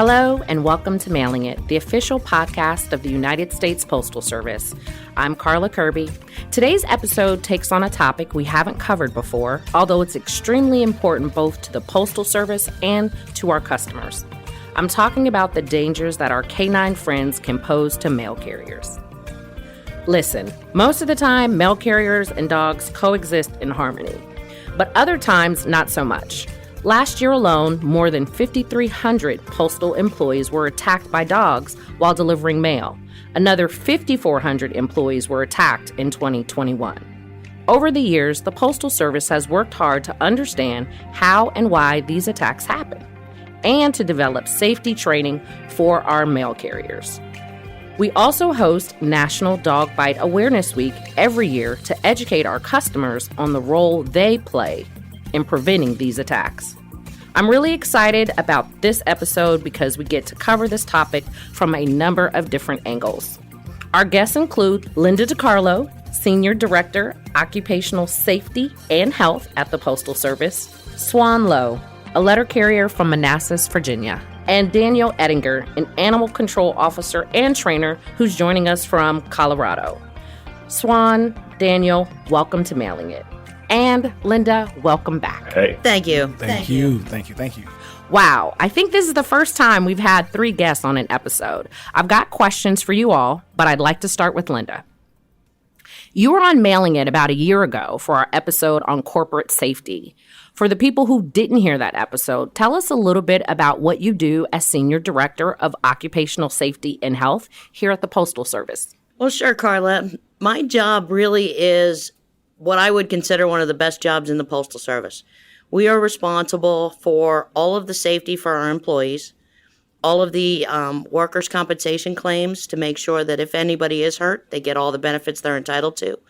Hello and welcome to Mailin It, the official podcast of the United States Postal Service. I'm Carla Kirby. Today's episode takes on a topic we haven't covered before, although it's extremely important both to the Postal Service and to our customers. I'm talking about the dangers that our canine friends can pose to mail carriers. Listen, most of the time, mail carriers and dogs coexist in harmony, but other times, not so much. Last year alone, more than 5,300 postal employees were attacked by dogs while delivering mail. Another 5,400 employees were attacked in 2021. Over the years, the Postal Service has worked hard to understand how and why these attacks happen, and to develop safety training for our mail carriers. We also host National Dog Bite Awareness Week every year to educate our customers on the role they play in preventing these attacks. I'm really excited about this episode because we get to cover this topic from a number of different angles. Our guests include Linda DeCarlo, Senior Director, Occupational Safety and Health at the Postal Service, Swain Lowe, a letter carrier from Manassas, Virginia, and Daniel Ettinger, an animal control officer and trainer who's joining us from Colorado. Swan, Daniel, welcome to Mailin It. And Linda, welcome back. Hey. Thank you. Thank you. Wow, I think this is the first time we've had 3 guests on an episode. I've got questions for you all, but I'd like to start with Linda. You were on Mailin It about a year ago for our episode on corporate safety. For the people who didn't hear that episode, tell us a little bit about what you do as Senior Director of Occupational Safety and Health here at the Postal Service. Well, sure, Carla. My job really is what I would consider one of the best jobs in the Postal Service. We are responsible for all of the safety for our employees, all of the workers' compensation claims to make sure that if anybody is hurt, they get all the benefits they're entitled to,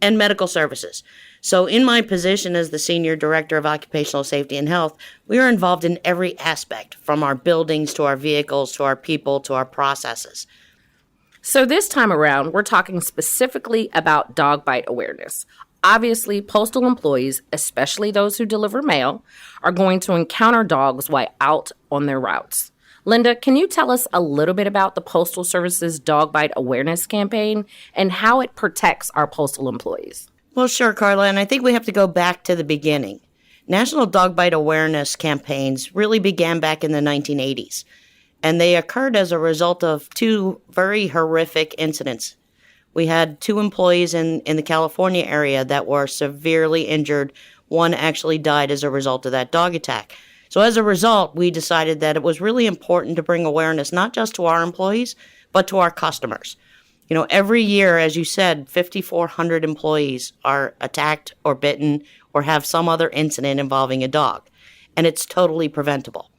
and medical services. So in my position as the Senior Director of Occupational Safety and Health, we are involved in every aspect, from our buildings to our vehicles to our people to our processes. So this time around, we're talking specifically about dog bite awareness. Obviously, postal employees, especially those who deliver mail, are going to encounter dogs while out on their routes. Linda, can you tell us a little bit about the Postal Service's Dog Bite Awareness campaign and how it protects our postal employees? Well, sure, Carla, and I think we have to go back to the beginning. National Dog Bite Awareness campaigns really began back in the 1980s, and they occurred as a result of 2 very horrific incidents. We had 2 employees in the California area that were severely injured. One actually died as a result of that dog attack. So as a result, we decided that it was really important to bring awareness not just to our employees, but to our customers. You know, every year, as you said, 5,400 employees are attacked or bitten or have some other incident involving a dog, and it's totally preventable.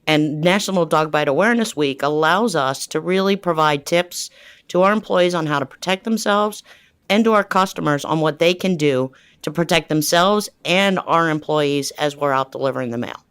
And National Dog Bite Awareness Week allows us to really provide tips to our employees on how to protect themselves and to our customers on what they can do to protect themselves and our employees as we're out delivering the mail.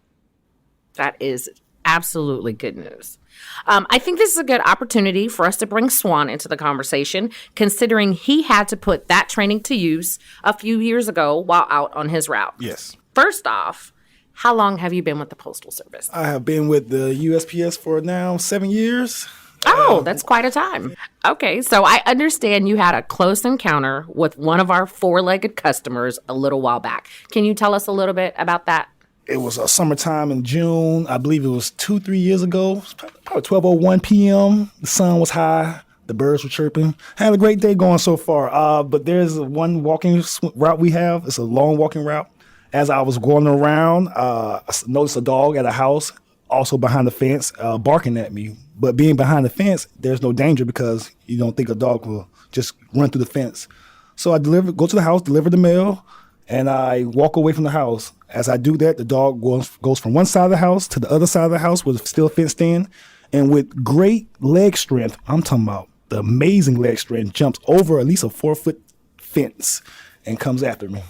That is absolutely good news. I think this is a good opportunity for us to bring Swan into the conversation, considering he had to put that training to use a few years ago while out on his route. Yes. First off, how long have you been with the Postal Service? I have been with the USPS for now 7 years. Oh, that's quite a time. Okay, so I understand you had a close encounter with one of our 4-legged customers a little while back. Can you tell us a little bit about that? It was a summertime in June. I believe it was 2-3 years ago. It was probably 12:01 p.m. The sun was high. The birds were chirping. Had a great day going so far. But there's one walking route we have. It's a long walking route. As I was going around, I noticed a dog at a house, also behind the fence, barking at me. But being behind the fence, there's no danger because you don't think a dog will just run through the fence. So I go to the house, deliver the mail, and I walk away from the house. As I do that, the dog goes from one side of the house to the other side of the house with still fenced in. And with great leg strength, I'm talking about the amazing leg strength, jumps over at least a 4-foot fence and comes after me.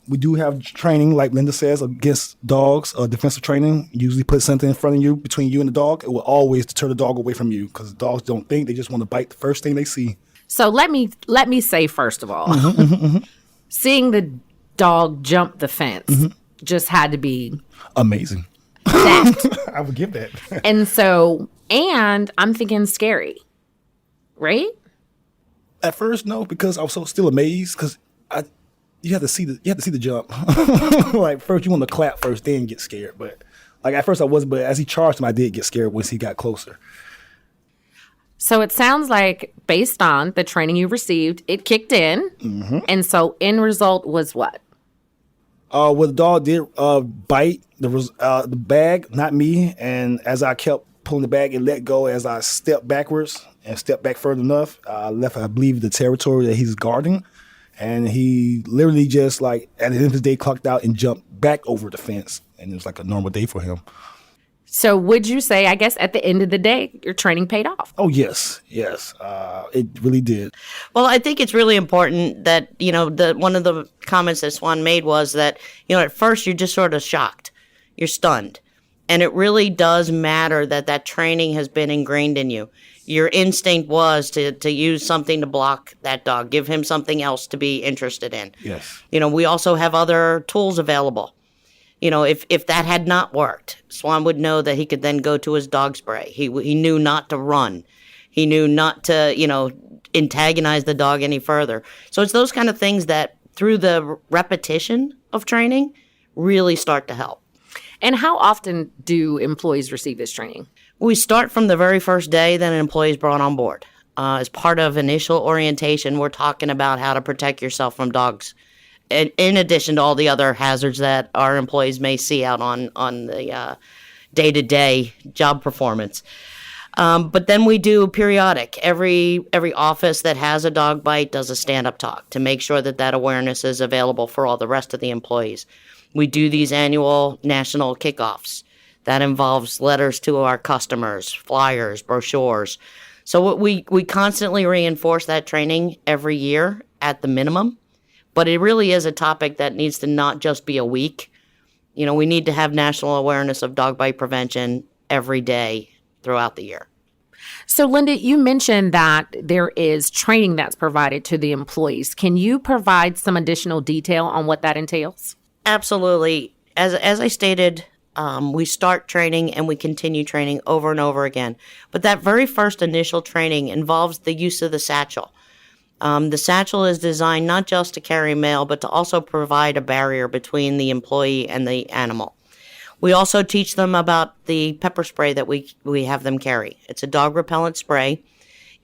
We do have training, like Linda says, against dogs, defensive training. Usually put something in front of you, between you and the dog. It will always deter the dog away from you because dogs don't think. They just want to bite the first thing they see. So let me say, first of all, seeing the dog jump the fence just had to be amazing. that. I would give that. And I'm thinking scary, right? At first, no, because I was still amazed because you have to see the jump. Like first, you want to clap first, then get scared. But like at first, I wasn't. But as he charged him, I did get scared once he got closer. So it sounds like based on the training you received, it kicked in. Mm-hmm. And so end result was what? Well, the dog did bite the bag, not me. And as I kept pulling the bag, it let go as I stepped backwards and stepped back further enough. I left, I believe, the territory that he's guarding. And he literally just like at the end of the day clocked out and jumped back over the fence. And it was like a normal day for him. So would you say, I guess, at the end of the day, your training paid off? Oh, yes. It really did. Well, I think it's really important that, one of the comments that Swan made was that, at first you're just sort of shocked. You're stunned. And it really does matter that training has been ingrained in you. Your instinct was to use something to block that dog, give him something else to be interested in. Yes. We also have other tools available. If that had not worked, Swan would know that he could then go to his dog spray. He knew not to run. He knew not to, antagonize the dog any further. So it's those kind of things that through the repetition of training really start to help. And how often do employees receive this training? We start from the very first day that an employee is brought on board. As part of initial orientation, we're talking about how to protect yourself from dogs, in addition to all the other hazards that our employees may see out on the day-to-day job performance. But then we do periodic. Every office that has a dog bite does a stand-up talk to make sure that awareness is available for all the rest of the employees. We do these annual national kickoffs. That involves letters to our customers, flyers, brochures. So we constantly reinforce that training every year at the minimum. But it really is a topic that needs to not just be a week. We need to have national awareness of dog bite prevention every day throughout the year. So, Linda, you mentioned that there is training that's provided to the employees. Can you provide some additional detail on what that entails? Absolutely. As I stated, we start training and we continue training over and over again. But that very first initial training involves the use of the satchel. The satchel is designed not just to carry mail, but to also provide a barrier between the employee and the animal. We also teach them about the pepper spray that we have them carry. It's a dog repellent spray.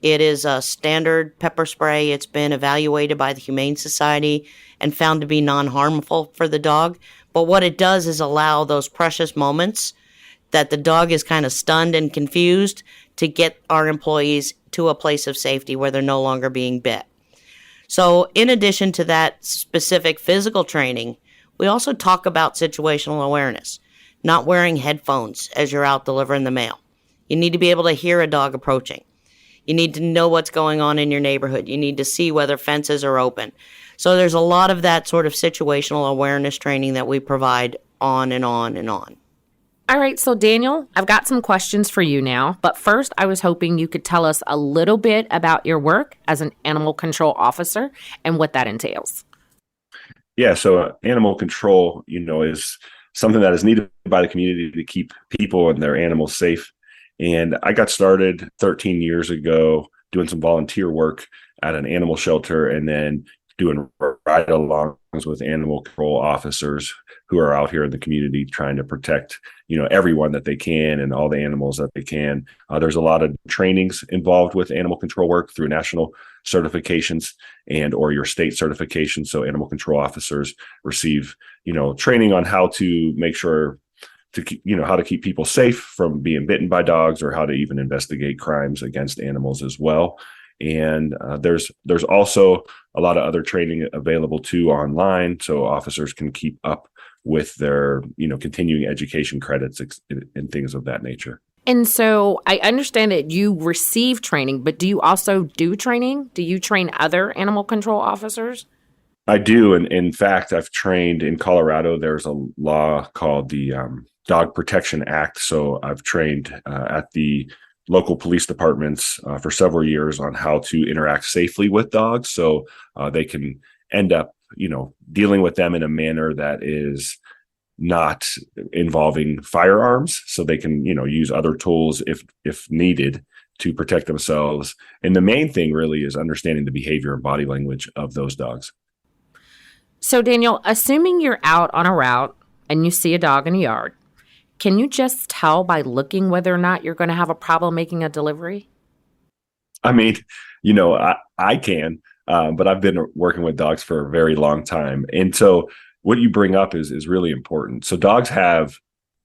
It is a standard pepper spray. It's been evaluated by the Humane Society and found to be non-harmful for the dog. But what it does is allow those precious moments that the dog is kind of stunned and confused to get our employees to a place of safety where they're no longer being bit. So in addition to that specific physical training, we also talk about situational awareness, not wearing headphones as you're out delivering the mail. You need to be able to hear a dog approaching. You need to know what's going on in your neighborhood. You need to see whether fences are open. So there's a lot of that sort of situational awareness training that we provide on and on and on. All right, so Daniel, I've got some questions for you now. But first, I was hoping you could tell us a little bit about your work as an animal control officer and what that entails. Yeah, so animal control, is something that is needed by the community to keep people and their animals safe. And I got started 13 years ago doing some volunteer work at an animal shelter and then doing ride-alongs with animal control officers who are out here in the community trying to protect, everyone that they can and all the animals that they can. There's a lot of trainings involved with animal control work through national certifications and or your state certification. So animal control officers receive, training on how to make sure to keep, how to keep people safe from being bitten by dogs or how to even investigate crimes against animals as well. And there's also a lot of other training available too online, so officers can keep up with their, continuing education credits and things of that nature. And so I understand that you receive training, but do you also do training? Do you train other animal control officers? I do. And in fact, I've trained in Colorado. There's a law called the Dog Protection Act. So I've trained at the local police departments for several years on how to interact safely with dogs. So they can end up, dealing with them in a manner that is not involving firearms, so they can, use other tools if needed to protect themselves. And the main thing really is understanding the behavior and body language of those dogs. So, Daniel, assuming you're out on a route and you see a dog in a yard, can you just tell by looking whether or not you're going to have a problem making a delivery? I mean, I can, but I've been working with dogs for a very long time. And so what you bring up is really important. So dogs have,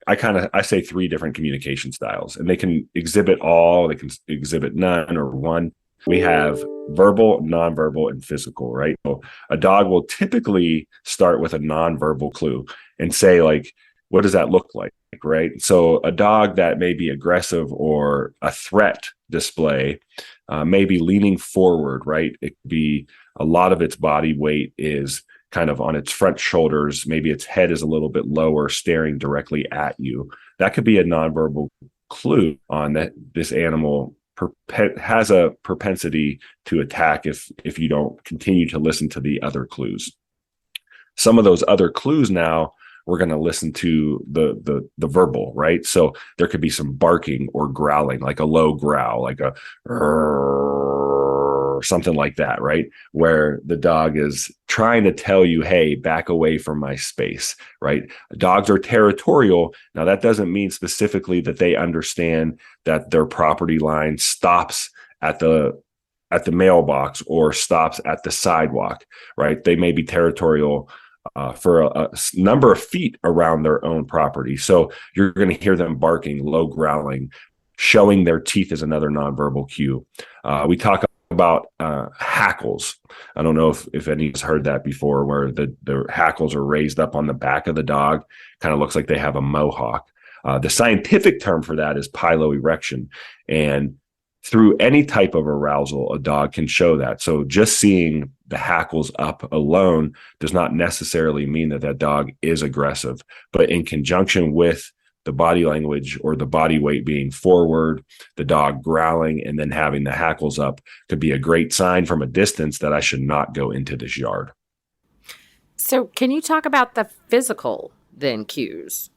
I say 3 different communication styles, and they can exhibit all, they can exhibit none or one. We have verbal, nonverbal, and physical, right? So a dog will typically start with a nonverbal clue and say, like, what does that look like, right? So a dog that may be aggressive or a threat display may be leaning forward, right? It could be a lot of its body weight is kind of on its front shoulders. Maybe its head is a little bit lower, staring directly at you. That could be a nonverbal clue on that this animal has a propensity to attack if you don't continue to listen to the other clues. Some of those other clues now, we're going to listen to the verbal, right? So there could be some barking or growling, like a low growl, like a or something like that, right? Where the dog is trying to tell you, hey, back away from my space, right? Dogs are territorial. Now, that doesn't mean specifically that they understand that their property line stops at the mailbox or stops at the sidewalk, right? They may be territorial for a number of feet around their own property. So you're going to hear them barking, low growling. Showing their teeth is another nonverbal cue. We talk about hackles. I don't know if anyone's heard that before, where the hackles are raised up on the back of the dog. Kind of looks like they have a mohawk. The scientific term for that is piloerection. And through any type of arousal, a dog can show that. So just seeing the hackles up alone does not necessarily mean that dog is aggressive. But in conjunction with the body language or the body weight being forward, the dog growling, and then having the hackles up could be a great sign from a distance that I should not go into this yard. So can you talk about the physical then cues?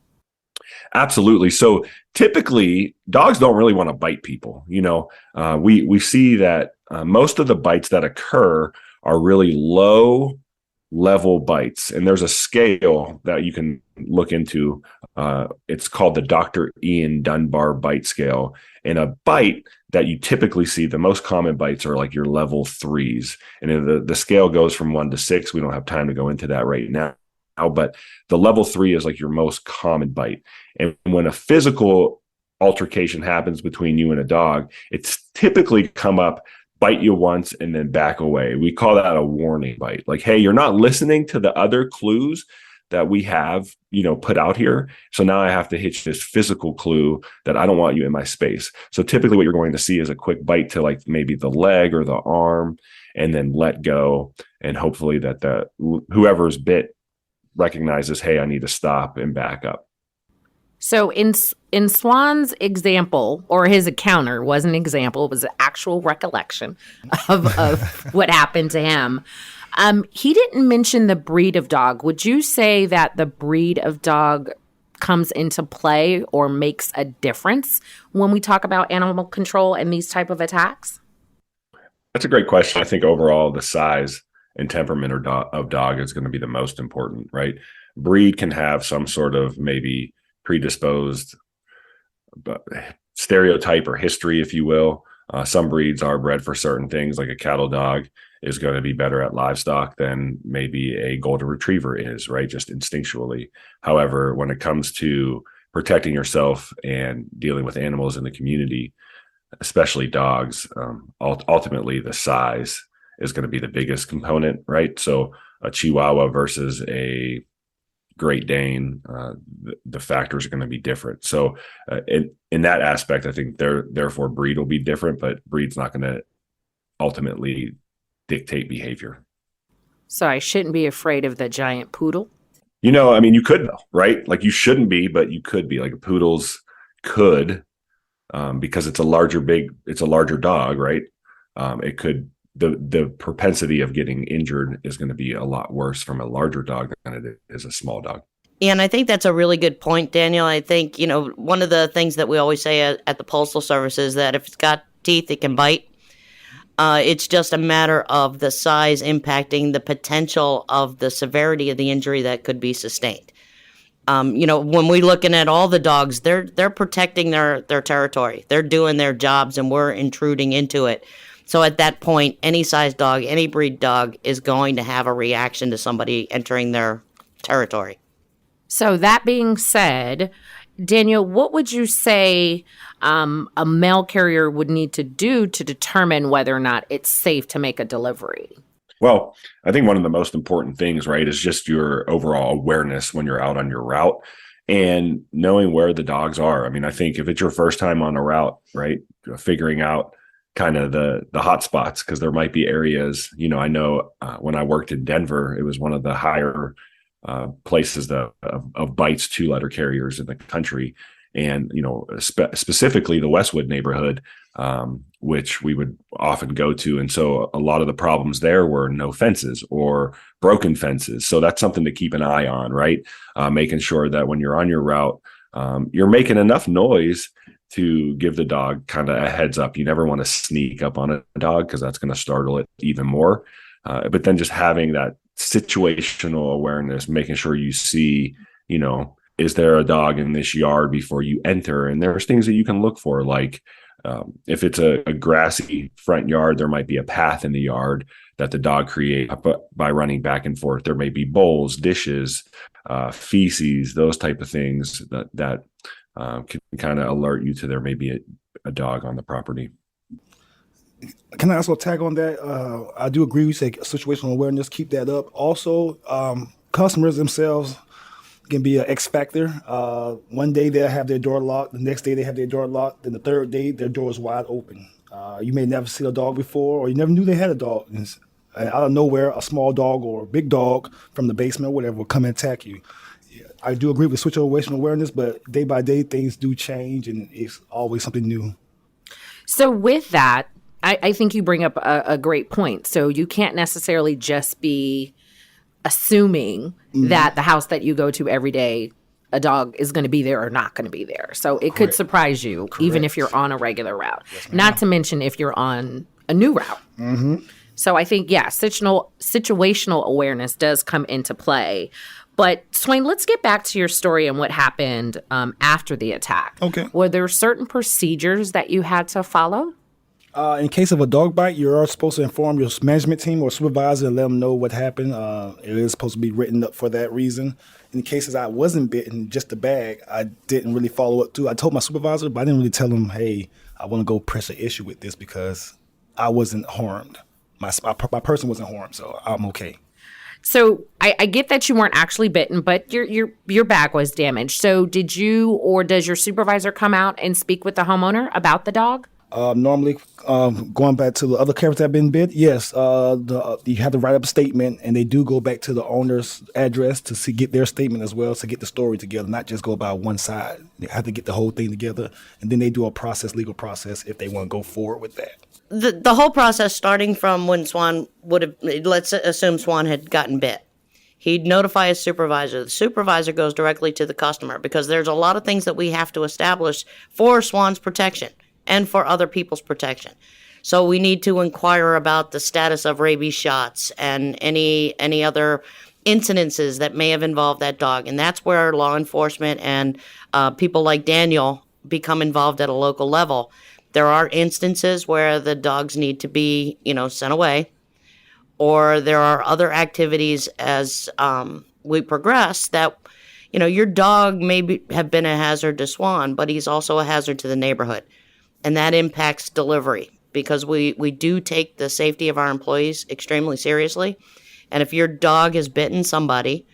Absolutely. So typically dogs don't really want to bite people. We see that most of the bites that occur are really low level bites. And there's a scale that you can look into. It's called the Dr. Ian Dunbar bite scale. And a bite that you typically see, the most common bites are like your level 3s. And the scale goes from 1 to 6. We don't have time to go into that right now. But the level 3 is like your most common bite. And when a physical altercation happens between you and a dog, it's typically come up, bite you once, and then back away. We call that a warning bite. Like, hey, you're not listening to the other clues that we have, put out here. So now I have to hit this physical clue that I don't want you in my space. So typically what you're going to see is a quick bite to like maybe the leg or the arm, and then let go. And hopefully that whoever's bit recognizes, hey, I need to stop and back up. So in Swan's example, or his encounter was an example, it was an actual recollection of what happened to him. He didn't mention the breed of dog. Would you say that the breed of dog comes into play or makes a difference when we talk about animal control and these type of attacks? That's a great question. I think overall the size and temperament of dog is going to be the most important, right? Breed can have some sort of maybe predisposed stereotype or history, if you will. Some breeds are bred for certain things, like a cattle dog is going to be better at livestock than maybe a golden retriever is, right? Just instinctually. However, when it comes to protecting yourself and dealing with animals in the community, especially dogs, ultimately the size is going to be the biggest component, right? So a Chihuahua versus a Great Dane, the factors are going to be different. So in that aspect, I think therefore breed will be different, but breed's not going to ultimately dictate behavior. So I shouldn't be afraid of the giant poodle? You could, right? Like you shouldn't be, but you could be. Like poodles could, because it's a larger dog, right? It could, the propensity of getting injured is going to be a lot worse from a larger dog than it is a small dog. Yeah, and I think that's a really good point, Daniel. I think, one of the things that we always say at the Postal Service is that if it's got teeth, it can bite. It's just a matter of the size impacting the potential of the severity of the injury that could be sustained. When we're looking at all the dogs, they're protecting their territory. They're doing their jobs, and we're intruding into it. So at that point, any size dog, any breed dog is going to have a reaction to somebody entering their territory. So that being said, Daniel, what would you say a mail carrier would need to do to determine whether or not it's safe to make a delivery? Well, I think one of the most important things, right, is just your overall awareness when you're out on your route and knowing where the dogs are. I mean, I think if it's your first time on a route, right, figuring out kind of the hot spots, because there might be areas, I know when I worked in Denver, it was one of the higher places of bites two-letter carriers in the country. And, specifically the Westwood neighborhood, which we would often go to. And so a lot of the problems there were no fences or broken fences. So that's something to keep an eye on, right? Making sure that when you're on your route, you're making enough noise to give the dog kind of a heads up. You never want to sneak up on a dog because that's going to startle it even more. But then just having that situational awareness, making sure you see, is there a dog in this yard before you enter? And there's things that you can look for, like if it's a grassy front yard, there might be a path in the yard that the dog creates by running back and forth. There may be bowls, dishes, feces, those type of things that can kind of alert you to there may be a dog on the property. Can I also tag on that? I do agree. We say situational awareness, keep that up. Also, customers themselves can be an X factor. One day they'll have their door locked. The next day they have their door locked. Then the third day their door is wide open. You may never see a dog before, or you never knew they had a dog. And out of nowhere, a small dog or a big dog from the basement or whatever will come and attack you. Yeah, I do agree with situational awareness, but day by day things do change, and it's always something new. So with that, I think you bring up a great point. So you can't necessarily just be assuming that the house that you go to every day, a dog is going to be there or not going to be there. So it could surprise you, even if you're on a regular route. Yes, not to mention if you're on a new route. Mm-hmm. So I think, situational awareness does come into play. But Swain, let's get back to your story and what happened after the attack. Okay. Were there certain procedures that you had to follow? In case of a dog bite, you are supposed to inform your management team or supervisor and let them know what happened. It is supposed to be written up for that reason. In cases I wasn't bitten, just a bag, I didn't really follow up to. I told my supervisor, but I didn't really tell him, hey, I want to go press an issue with this because I wasn't harmed. My person wasn't harmed, so I'm okay. So I get that you weren't actually bitten, but your bag was damaged. So did you or does your supervisor come out and speak with the homeowner about the dog? Normally, going back to the other carriers that have been bit, yes, you have to write up a statement, and they do go back to the owner's address to get their statement as well, to get the story together, not just go by one side. They have to get the whole thing together, and then they do a legal process if they want to go forward with that. The whole process, starting from when Swan let's assume Swan had gotten bit. He'd notify his supervisor. The supervisor goes directly to the customer because there's a lot of things that we have to establish for Swan's protection and for other people's protection. So we need to inquire about the status of rabies shots and any other incidences that may have involved that dog. And that's where law enforcement and people like Daniel become involved at a local level. There are instances where the dogs need to be, sent away, or there are other activities as we progress that, your dog may have been a hazard to Swan, but he's also a hazard to the neighborhood. And that impacts delivery because we do take the safety of our employees extremely seriously. And if your dog has bitten somebody,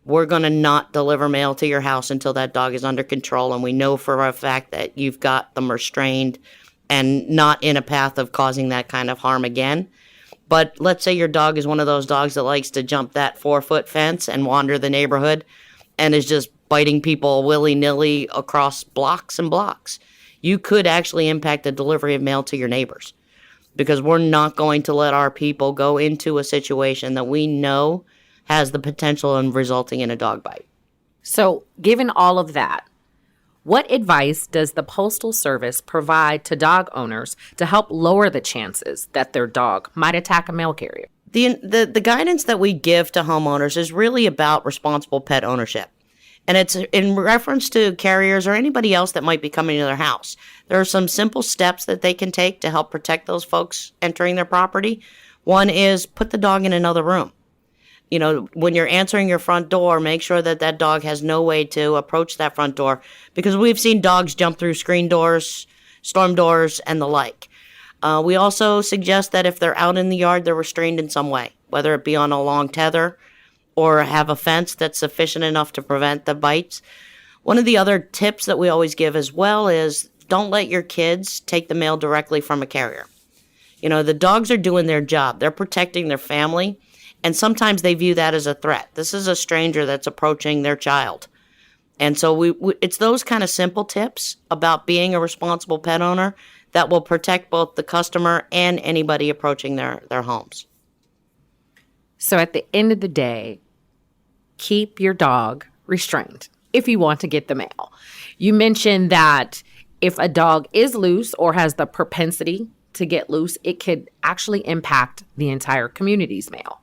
we're going to not deliver mail to your house until that dog is under control. And we know for a fact that you've got them restrained and not in a path of causing that kind of harm again. But let's say your dog is one of those dogs that likes to jump that 4-foot fence and wander the neighborhood and is just biting people willy-nilly across blocks and blocks. You could actually impact the delivery of mail to your neighbors because we're not going to let our people go into a situation that we know has the potential of resulting in a dog bite. So, given all of that, what advice does the Postal Service provide to dog owners to help lower the chances that their dog might attack a mail carrier? The guidance that we give to homeowners is really about responsible pet ownership. And it's in reference to carriers or anybody else that might be coming to their house. There are some simple steps that they can take to help protect those folks entering their property. One is put the dog in another room. You know, when you're answering your front door, make sure that that dog has no way to approach that front door, because we've seen dogs jump through screen doors, storm doors, and the like. We also suggest that if they're out in the yard, they're restrained in some way, whether it be on a long tether or have a fence that's sufficient enough to prevent the bites. One of the other tips that we always give as well is don't let your kids take the mail directly from a carrier. You know, the dogs are doing their job. They're protecting their family. And sometimes they view that as a threat. This is a stranger that's approaching their child. And so it's those kind of simple tips about being a responsible pet owner that will protect both the customer and anybody approaching their homes. So at the end of the day, keep your dog restrained if you want to get the mail. You mentioned that if a dog is loose or has the propensity to get loose, it could actually impact the entire community's mail.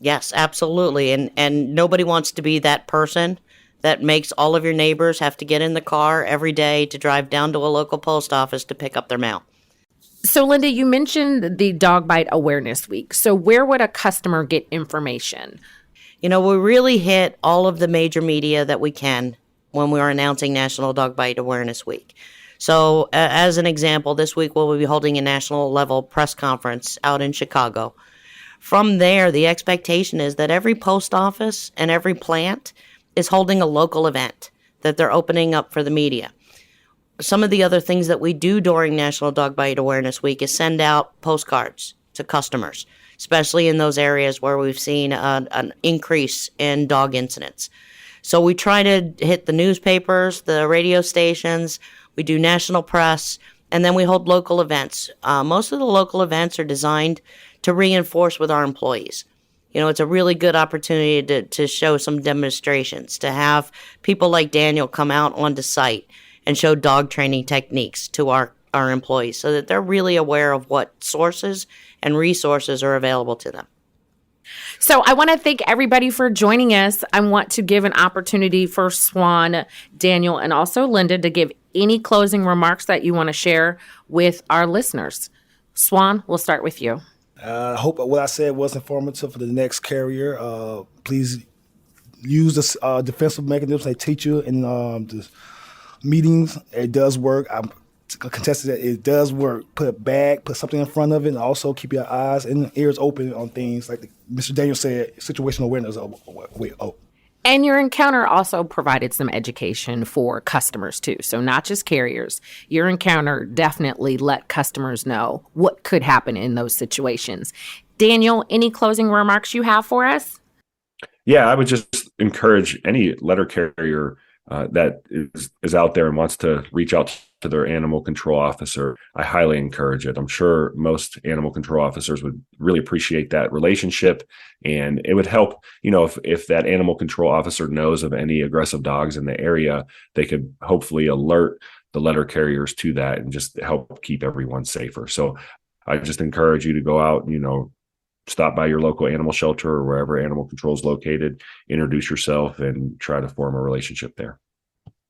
Yes, absolutely. And nobody wants to be that person that makes all of your neighbors have to get in the car every day to drive down to a local post office to pick up their mail. So, Linda, you mentioned the Dog Bite Awareness Week. So where would a customer get information? You know, we really hit all of the major media that we can when we are announcing National Dog Bite Awareness Week. So, as an example, this week we'll be holding a national level press conference out in Chicago. From there, the expectation is that every post office and every plant is holding a local event that they're opening up for the media. Some of the other things that we do during National Dog Bite Awareness Week is send out postcards to customers, especially in those areas where we've seen an increase in dog incidents. So we try to hit the newspapers, the radio stations, we do national press, and then we hold local events. Most of the local events are designed to reinforce with our employees. You know, it's a really good opportunity to show some demonstrations, to have people like Daniel come out onto site and show dog training techniques to our employees so that they're really aware of what sources and resources are available to them. So I want to thank everybody for joining us. I want to give an opportunity for Swain, Daniel, and also Linda to give any closing remarks that you want to share with our listeners. Swain, we'll start with you. I hope what I said was informative for the next carrier. Please use the defensive mechanisms they teach you in the meetings. It does work. I'm contested that it does work. Put a bag, put something in front of it, and also keep your eyes and ears open on things like Mr. Daniel said, situational awareness. And your encounter also provided some education for customers too. So not just carriers. Your encounter definitely let customers know what could happen in those situations. Daniel, any closing remarks you have for us? Yeah, I would just encourage any letter carrier that is out there and wants to reach out to their animal control officer. I highly encourage it. I'm sure most animal control officers would really appreciate that relationship, and it would help, if that animal control officer knows of any aggressive dogs in the area, they could hopefully alert the letter carriers to that and just help keep everyone safer. So I just encourage you to go out, stop by your local animal shelter or wherever animal control is located, introduce yourself, and try to form a relationship there.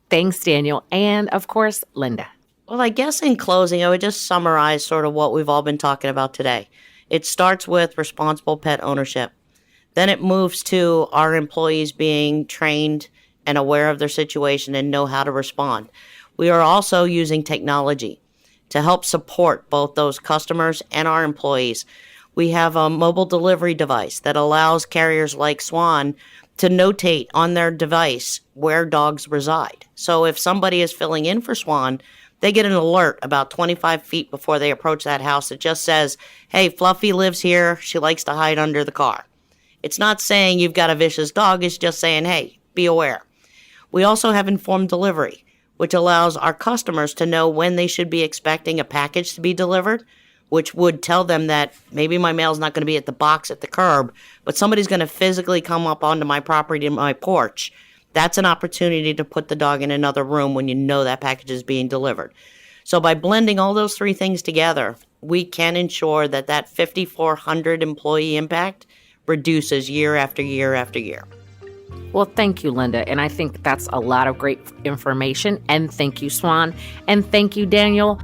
Thanks, Daniel. And of course, Linda. Well, I guess in closing, I would just summarize sort of what we've all been talking about today. It starts with responsible pet ownership. Then it moves to our employees being trained and aware of their situation and know how to respond. We are also using technology to help support both those customers and our employees. We have a mobile delivery device that allows carriers like Swain to notate on their device where dogs reside. So if somebody is filling in for Swain, they get an alert about 25 feet before they approach that house that just says, hey, Fluffy lives here. She likes to hide under the car. It's not saying you've got a vicious dog. It's just saying, hey, be aware. We also have informed delivery, which allows our customers to know when they should be expecting a package to be delivered, which would tell them that maybe my mail's not going to be at the box at the curb, but somebody's going to physically come up onto my property, my porch, That's an opportunity to put the dog in another room when you know that package is being delivered. So by blending all those three things together, we can ensure that 5,400 employee impact reduces year after year after year. Well, thank you, Linda. And I think that's a lot of great information. And thank you, Swan. And thank you, Daniel.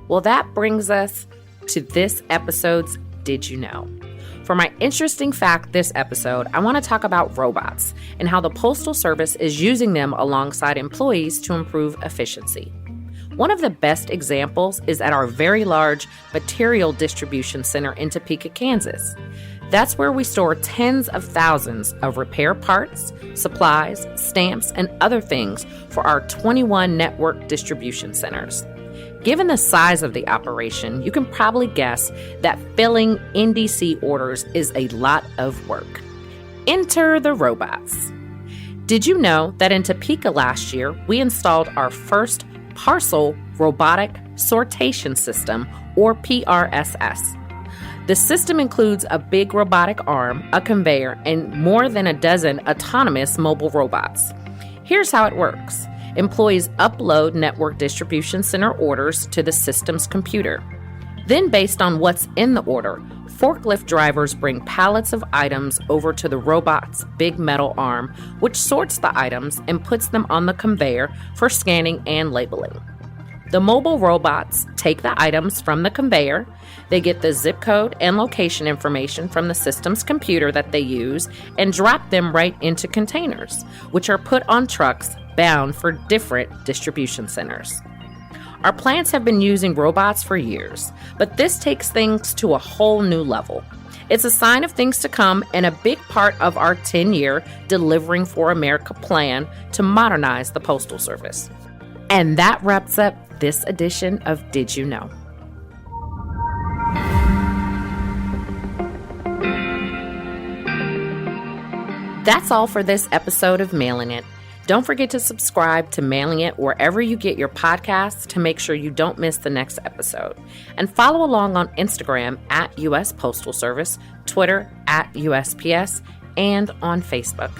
Well, that brings us to this episode's Did You Know? For my interesting fact this episode, I want to talk about robots and how the Postal Service is using them alongside employees to improve efficiency. One of the best examples is at our very large material distribution center in Topeka, Kansas. That's where we store tens of thousands of repair parts, supplies, stamps, and other things for our 21 network distribution centers. Given the size of the operation, you can probably guess that filling NDC orders is a lot of work. Enter the robots. Did you know that in Topeka last year, we installed our first parcel robotic sortation system, or PRSS? The system includes a big robotic arm, a conveyor, and more than a dozen autonomous mobile robots. Here's how it works. Employees upload network distribution center orders to the system's computer. Then, based on what's in the order, forklift drivers bring pallets of items over to the robot's big metal arm, which sorts the items and puts them on the conveyor for scanning and labeling. The mobile robots take the items from the conveyor, they get the zip code and location information from the system's computer that they use, and drop them right into containers, which are put on trucks bound for different distribution centers. Our plants have been using robots for years, but this takes things to a whole new level. It's a sign of things to come and a big part of our 10-year Delivering for America plan to modernize the Postal Service. And that wraps up this edition of Did You Know? That's all for this episode of Mailin It. Don't forget to subscribe to Mailin It wherever you get your podcasts to make sure you don't miss the next episode. And follow along on Instagram at U.S. Postal Service, Twitter at USPS, and on Facebook.